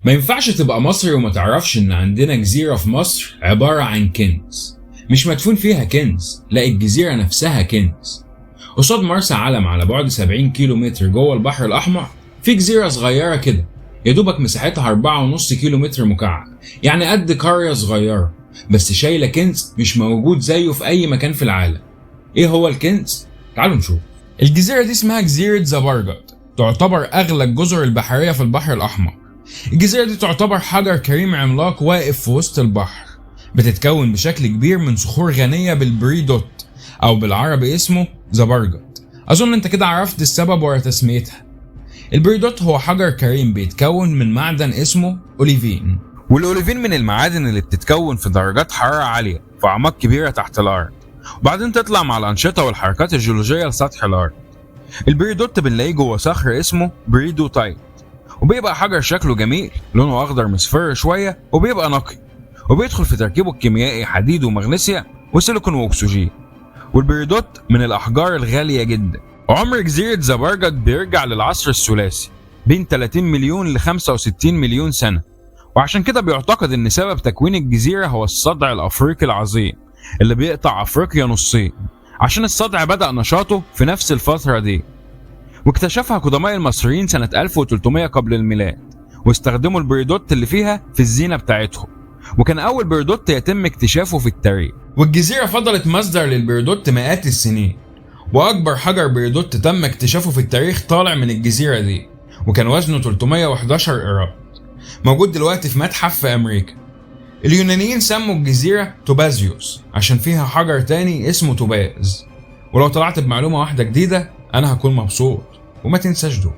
ما ينفعش تبقى مصري وما تعرفش ان عندنا جزيرة في مصر عبارة عن كنز، مش مدفون فيها كنز، لا الجزيرة نفسها كنز. قصاد مرسى علم على بعد 70 كيلو متر جوه البحر الأحمر في جزيرة صغيرة كده يا دوبك مساحتها 4.5 كيلو متر مكعب، يعني قد قرية صغيرة، بس شايلة كنز مش موجود زيه في أي مكان في العالم. إيه هو الكنز؟ تعالوا نشوف. الجزيرة دي اسمها جزيرة زبرجد، تعتبر أغلى الجزر البحرية في البحر الأحمر. الجزيرة دي تعتبر حجر كريم عملاق واقف في وسط البحر، بتتكون بشكل كبير من صخور غنية بالبريدوت أو بالعربي اسمه زبرجد. أظن أنت كده عرفت السبب ورا تسميتها. البريدوت هو حجر كريم بيتكون من معدن اسمه أوليفين، والأوليفين من المعادن اللي بتتكون في درجات حرارة عالية في أعماق كبيرة تحت الأرض، وبعدين تطلع مع الأنشطة والحركات الجيولوجية لسطح الأرض. البريدوت بنلاقيه جوه صخر اسمه بريدوتايت، وبيبقى حجر شكله جميل، لونه أخضر مصفر شوية، وبيبقى نقي، وبيدخل في تركيبه الكيميائي حديد ومغنيسيوم وسيليكون وأكسجين. والبريدوت من الأحجار الغالية جدا. عمر جزيرة زبرجد بيرجع للعصر الثلاثي بين 30 مليون ل 65 مليون سنة، وعشان كده بيعتقد ان سبب تكوين الجزيرة هو الصدع الأفريقي العظيم اللي بيقطع أفريقيا نصين، عشان الصدع بدأ نشاطه في نفس الفترة دي، واكتشفها قدماء المصريين سنة 1300 قبل الميلاد، واستخدموا البريدوت اللي فيها في الزينة بتاعتهم، وكان أول بريدوت يتم اكتشافه في التاريخ. والجزيرة فضلت مصدر للبريدوت مئات السنين، وأكبر حجر بريدوت تم اكتشافه في التاريخ طالع من الجزيرة دي، وكان وزنه 311 قيراط، موجود دلوقتي في متحف في أمريكا. اليونانيين سموا الجزيرة توبازيوس عشان فيها حجر تاني اسمه توباز. ولو طلعت بمعلومة واحدة جديدة أنا هكون مبسوط، وما تنساش دول.